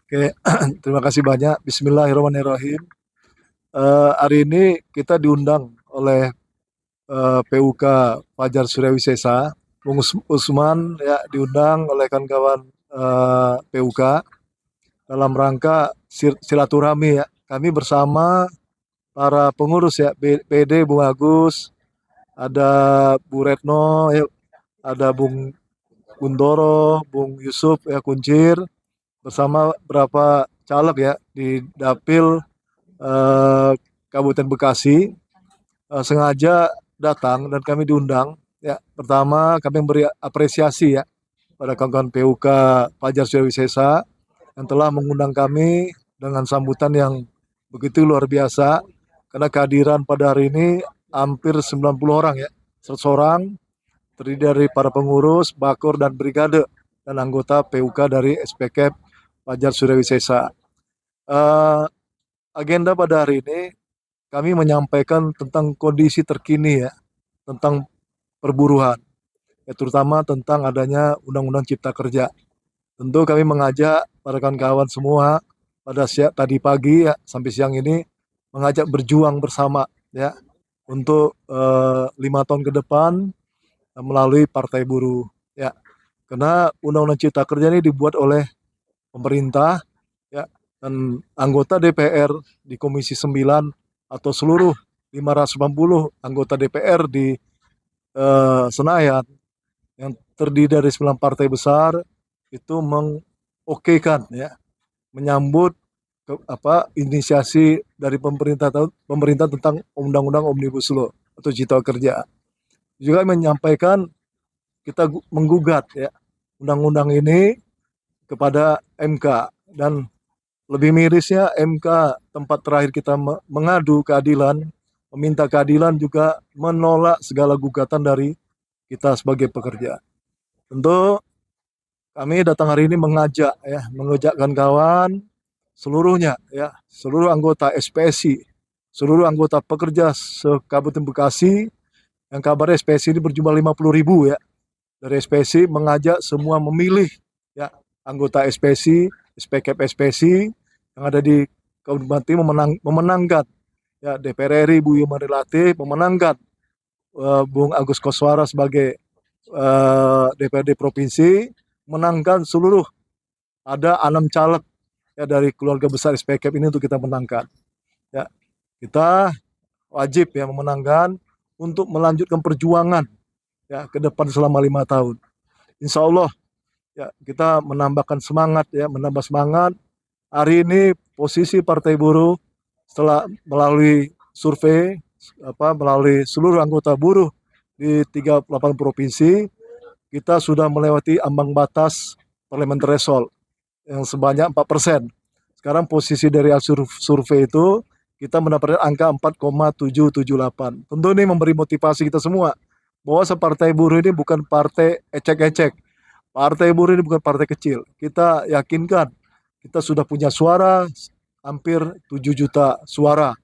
Oke, terima kasih banyak. Bismillahirrahmanirrahim. Hari ini kita diundang oleh PUK Fajar Suryawisesa. Bung Usman ya diundang oleh kawan-kawan PUK dalam rangka silaturahmi ya. Kami bersama para pengurus ya, PD Bung Agus, ada Bu Retno, ya, ada Bung Gundoro, Bung Yusuf ya Kuncir, bersama berapa caleg ya di Dapil eh, Kabupaten Bekasi, sengaja datang dan kami diundang. Ya, pertama kami memberi apresiasi ya pada kawan-kawan PUK Fajar Suryawisesa yang telah mengundang kami dengan sambutan yang begitu luar biasa, karena kehadiran pada hari ini hampir 90 orang ya, 100 orang, terdiri dari para pengurus, bakor dan brigade dan anggota PUK dari SPK Fajar Suryawisesa. Eh, Agenda pada hari ini kami menyampaikan tentang kondisi terkini ya, tentang perburuhan, ya, terutama tentang adanya Undang-Undang Cipta Kerja. Tentu kami mengajak para kawan-kawan semua pada tadi pagi ya sampai siang ini mengajak berjuang bersama ya untuk 5 tahun ke depan melalui Partai Buruh ya. Karena Undang-Undang Cipta Kerja ini dibuat oleh pemerintah ya, dan anggota DPR di Komisi 9 atau seluruh 580 anggota DPR di Senayan yang terdiri dari 9 partai besar itu mengokekan ya, menyambut inisiasi dari pemerintah tentang Undang-Undang Omnibus Law atau Cipta Kerja. Juga menyampaikan kita menggugat ya undang-undang ini kepada MK, dan lebih mirisnya MK tempat terakhir kita mengadu keadilan, meminta keadilan, juga menolak segala gugatan dari kita sebagai pekerja. Tentu kami datang hari ini mengejakkan kawan seluruhnya ya, seluruh anggota SPSI, seluruh anggota pekerja se-Kabupaten Bekasi, yang kabarnya SPSI ini berjumlah 50.000 ya. Dari SPSI mengajak semua memilih ya anggota SPSI, SPKP SPSI yang ada di Kabupaten memenangkan ya DPR RI Bu Yumari Latif, memenangkan Bung Agus Koswara sebagai DPRD provinsi, menangkan seluruh ada 6 caleg ya dari keluarga besar SPKP ini untuk kita menangkan. Ya, kita wajib ya memenangkan untuk melanjutkan perjuangan ya ke depan selama 5 tahun. Insya Allah ya kita menambah semangat. Hari ini posisi Partai Buruh setelah melalui survei melalui seluruh anggota buruh di 38 provinsi, kita sudah melewati ambang batas parliamentary threshold yang sebanyak 4%. Sekarang posisi dari survei itu kita mendapatkan angka 4,778. Tentu ini memberi motivasi kita semua bahwa Partai Buruh ini bukan partai ecek-ecek. Partai Buruh ini bukan partai kecil. Kita yakinkan kita sudah punya suara hampir 7 juta suara.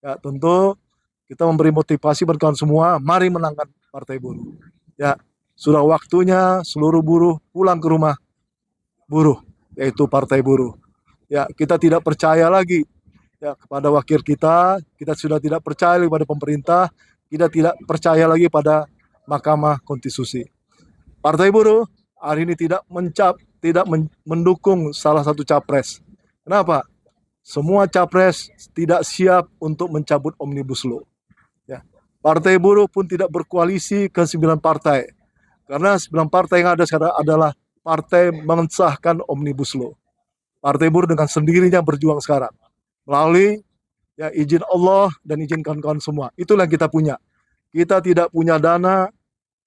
Ya, tentu kita memberi motivasi berkawan semua, mari menangkan Partai Buruh. Ya, sudah waktunya seluruh buruh pulang ke rumah buruh, yaitu Partai Buruh. Ya, kita tidak percaya lagi ya kepada wakil kita sudah tidak percaya lagi pada pemerintah, kita tidak percaya lagi pada Mahkamah Konstitusi. Partai Buruh hari ini tidak mendukung salah satu capres. Kenapa? Semua capres tidak siap untuk mencabut Omnibus Law. Ya. Partai Buruh pun tidak berkoalisi ke 9 partai. Karena 9 partai yang ada sekarang adalah partai mengesahkan Omnibus Law. Partai Buruh dengan sendirinya berjuang sekarang melalui ya izin Allah dan izin kawan-kawan semua. Itulah yang kita punya. Kita tidak punya dana,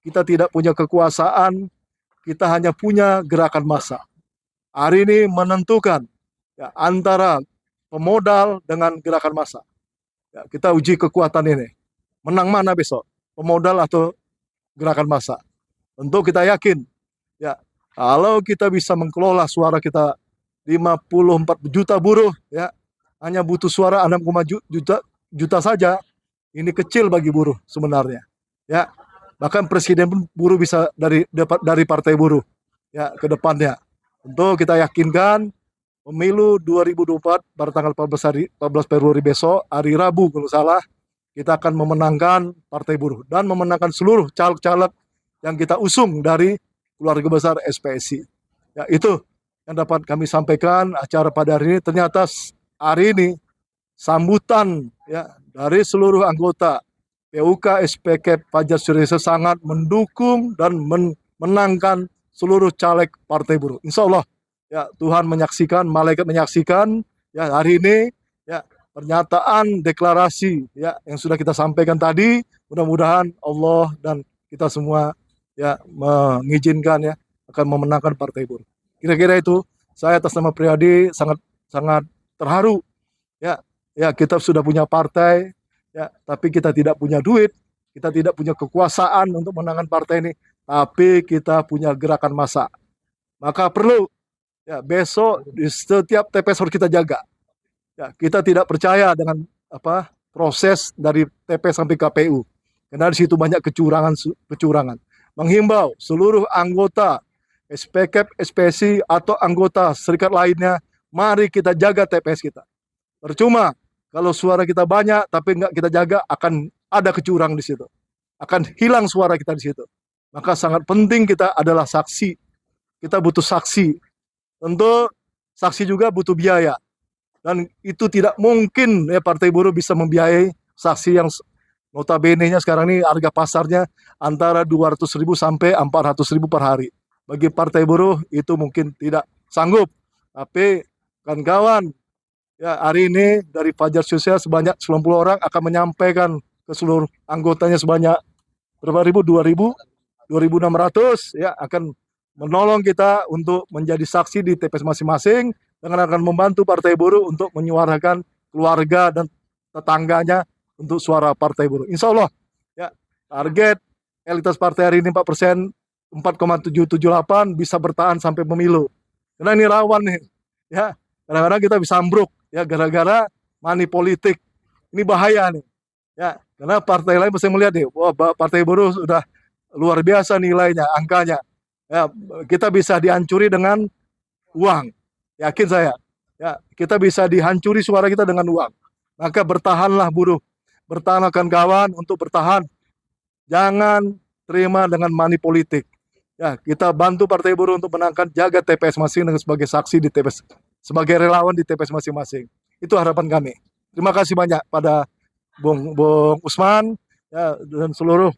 kita tidak punya kekuasaan, kita hanya punya gerakan massa. Hari ini menentukan ya, antara pemodal dengan gerakan massa. Ya, kita uji kekuatan ini. Menang mana besok? Pemodal atau gerakan massa? Tentu kita yakin ya, kalau kita bisa mengelola suara kita 54 juta buruh ya, hanya butuh suara 6,juta saja. Ini kecil bagi buruh sebenarnya. Ya, bahkan presiden pun buruh bisa dari Partai Buruh ya ke depannya. Tentu kita yakinkan pemilu 2024 pada tanggal 14 Februari besok, hari Rabu kalau salah, kita akan memenangkan Partai Buruh dan memenangkan seluruh caleg-caleg yang kita usung dari keluarga besar SPSI. Ya, itu yang dapat kami sampaikan acara pada hari ini. Ternyata hari ini sambutan ya dari seluruh anggota PUK SPK Fajar Syurisa sangat mendukung dan menangkan seluruh caleg Partai Buruh. Insya Allah ya Tuhan menyaksikan, malaikat menyaksikan ya hari ini ya pernyataan deklarasi ya yang sudah kita sampaikan tadi, mudah-mudahan Allah dan kita semua ya mengizinkan ya akan memenangkan Partai Buruh. Kira-kira itu, saya atas nama pribadi sangat sangat terharu ya. Ya, kita sudah punya partai ya, tapi kita tidak punya duit, kita tidak punya kekuasaan untuk menangkan partai ini, tapi kita punya gerakan massa. Maka perlu ya besok di setiap TPS harus kita jaga. Ya, kita tidak percaya dengan proses dari TPS sampai KPU. Karena di situ banyak kecurangan. Menghimbau seluruh anggota SPK, SPSI atau anggota serikat lainnya, mari kita jaga TPS kita. Percuma kalau suara kita banyak tapi nggak kita jaga, akan ada kecurangan di situ. Akan hilang suara kita di situ. Maka sangat penting kita adalah saksi. Kita butuh saksi. Tentu saksi juga butuh biaya. Dan itu tidak mungkin ya Partai Buruh bisa membiayai saksi yang notabene-nya sekarang ini harga pasarnya antara 200.000 sampai 400.000 per hari. Bagi Partai Buruh itu mungkin tidak sanggup. Tapi kawan-kawan, ya hari ini dari Fajar Syurisa sebanyak 90 orang akan menyampaikan ke seluruh anggotanya sebanyak berapa ribu? 2.600 ya akan menolong kita untuk menjadi saksi di TPS masing-masing dan akan membantu Partai Buruh untuk menyuarakan keluarga dan tetangganya untuk suara Partai Buruh. Insya Allah ya target elitas partai hari ini 4%, 4,778 bisa bertahan sampai pemilu. Karena ini rawan nih ya, kadang-kadang kita bisa ambruk ya gara-gara money politik. Ini bahaya nih ya, karena partai lain bisa melihat nih, wah Partai Buruh sudah luar biasa nilainya, angkanya ya, kita bisa dihancuri dengan uang, yakin saya ya, kita bisa dihancuri suara kita dengan uang. Maka bertahanlah buruh, bertahanlah kawan untuk bertahan, jangan terima dengan money politik ya. Kita bantu Partai Buruh untuk menangkan, jaga TPS masing-masing sebagai saksi di TPS, sebagai relawan di TPS masing-masing. Itu harapan kami. Terima kasih banyak pada Bung Usman ya, dan seluruh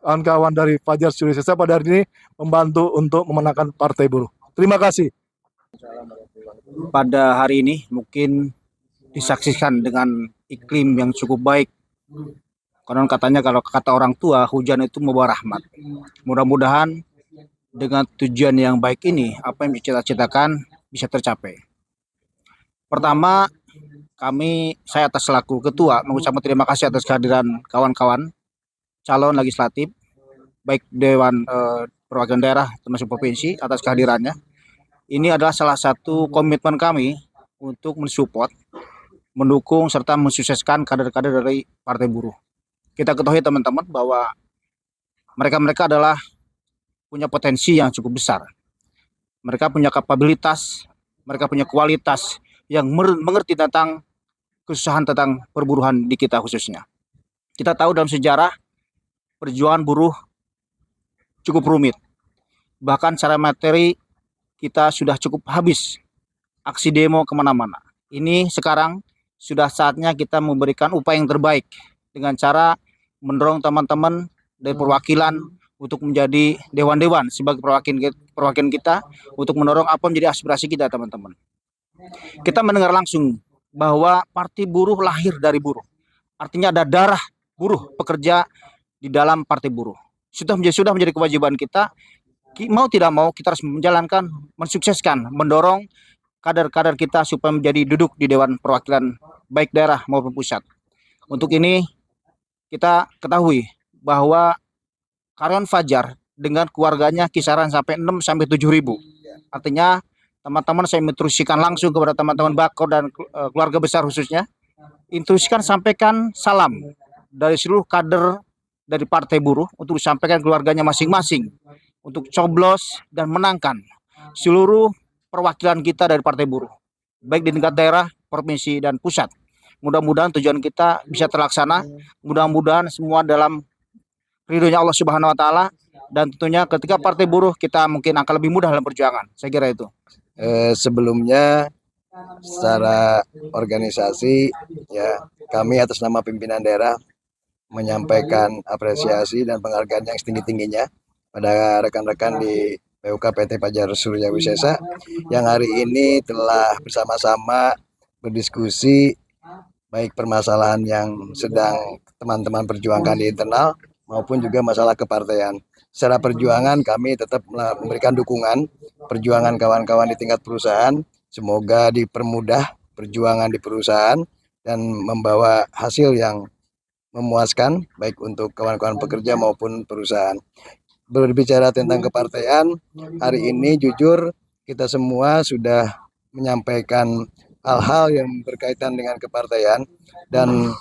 kawan-kawan dari Fajar Syurisa pada hari ini membantu untuk memenangkan Partai Buruh. Terima kasih. Pada hari ini mungkin disaksikan dengan iklim yang cukup baik. Konon katanya kalau kata orang tua, hujan itu membawa rahmat. Mudah-mudahan dengan tujuan yang baik ini, apa yang dicita-citakan bisa tercapai. Pertama, saya atas selaku ketua mengucapkan terima kasih atas kehadiran kawan-kawan calon legislatif, baik Dewan Perwakilan Daerah termasuk provinsi atas kehadirannya. Ini adalah salah satu komitmen kami untuk mensupport, mendukung serta mensukseskan kader-kader dari Partai Buruh. Kita ketahui teman-teman bahwa mereka adalah punya potensi yang cukup besar. Mereka punya kapabilitas, mereka punya kualitas yang mengerti tentang kesusahan tentang perburuhan di kita khususnya. Kita tahu dalam sejarah perjuangan buruh cukup rumit. Bahkan secara materi kita sudah cukup habis. Aksi demo kemana-mana. Ini sekarang sudah saatnya kita memberikan upaya yang terbaik dengan cara mendorong teman-teman dari perwakilan untuk menjadi dewan-dewan sebagai perwakilan kita untuk mendorong apa menjadi aspirasi kita teman-teman. Kita mendengar langsung bahwa Partai Buruh lahir dari buruh. Artinya ada darah buruh pekerja di dalam Partai Buruh. Sudah menjadi kewajiban kita, mau tidak mau kita harus menjalankan, mensukseskan, mendorong kader-kader kita supaya menjadi duduk di Dewan Perwakilan baik daerah maupun pusat. Untuk ini kita ketahui bahwa karyawan Fajar dengan keluarganya kisaran sampai 6 sampai 7 ribu. Artinya teman-teman saya menginstruksikan langsung kepada teman-teman Bakor dan keluarga besar khususnya, instruksikan sampaikan salam dari seluruh kader dari Partai Buruh untuk disampaikan keluarganya masing-masing untuk coblos dan menangkan seluruh perwakilan kita dari Partai Buruh. baik di tingkat daerah, provinsi, dan pusat. Mudah-mudahan tujuan kita bisa terlaksana. Mudah-mudahan semua dalam ridhonya Allah Subhanahu Wa Taala, dan tentunya ketika Partai Buruh kita mungkin akan lebih mudah dalam perjuangan. Saya kira itu. Sebelumnya secara organisasi ya kami atas nama pimpinan daerah menyampaikan apresiasi dan penghargaan yang setinggi-tingginya pada rekan-rekan di PUK PT Fajar Surya Wisesa yang hari ini telah bersama-sama berdiskusi baik permasalahan yang sedang teman-teman perjuangkan di internal maupun juga masalah kepartaian. Secara perjuangan kami tetap memberikan dukungan perjuangan kawan-kawan di tingkat perusahaan. Semoga dipermudah perjuangan di perusahaan dan membawa hasil yang memuaskan baik untuk kawan-kawan pekerja maupun perusahaan. Berbicara tentang kepartaian, hari ini jujur kita semua sudah menyampaikan hal-hal yang berkaitan dengan kepartaian, dan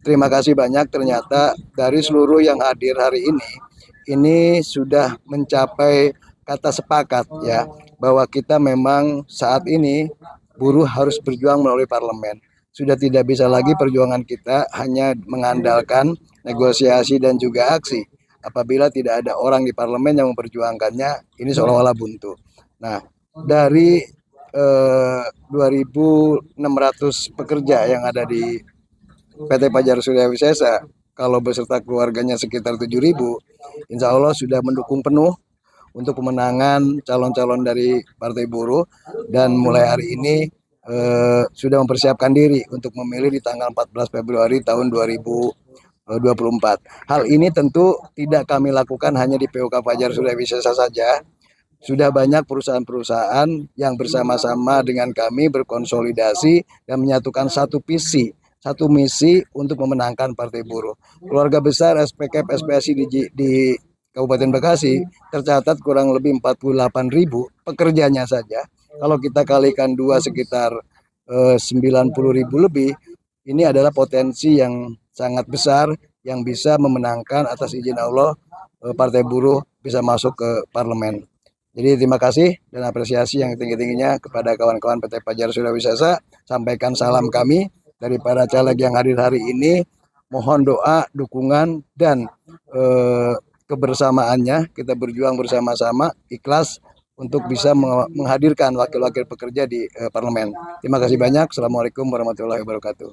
terima kasih banyak ternyata dari seluruh yang hadir hari ini sudah mencapai kata sepakat ya bahwa kita memang saat ini buruh harus berjuang melalui parlemen. Sudah tidak bisa lagi perjuangan kita hanya mengandalkan negosiasi dan juga aksi. Apabila tidak ada orang di parlemen yang memperjuangkannya, ini seolah-olah buntu. Nah, dari 2.600 pekerja yang ada di PT Fajar Surya Wisesa, kalau beserta keluarganya sekitar 7.000, insya Allah sudah mendukung penuh untuk pemenangan calon-calon dari Partai Buruh, dan mulai hari ini sudah mempersiapkan diri untuk memilih di tanggal 14 Februari tahun 2024. Hal ini tentu tidak kami lakukan hanya di PUK Fajar Surya Wisesa saja. Sudah banyak perusahaan-perusahaan yang bersama-sama dengan kami berkonsolidasi dan menyatukan satu visi, satu misi untuk memenangkan Partai Buruh. Keluarga besar SPKP SPSI di Kabupaten Bekasi tercatat kurang lebih 48.000 pekerjanya saja. Kalau kita kalikan 2 sekitar 90.000 lebih, ini adalah potensi yang sangat besar yang bisa memenangkan atas izin Allah Partai Buruh bisa masuk ke parlemen. Jadi terima kasih dan apresiasi yang tinggi-tingginya kepada kawan-kawan PT Fajar Surya Wisesa. Sampaikan salam kami dari para caleg yang hadir hari ini. Mohon doa, dukungan, dan kebersamaannya. Kita berjuang bersama-sama, ikhlas untuk bisa menghadirkan wakil-wakil pekerja di parlemen. Terima kasih banyak. Assalamualaikum warahmatullahi wabarakatuh.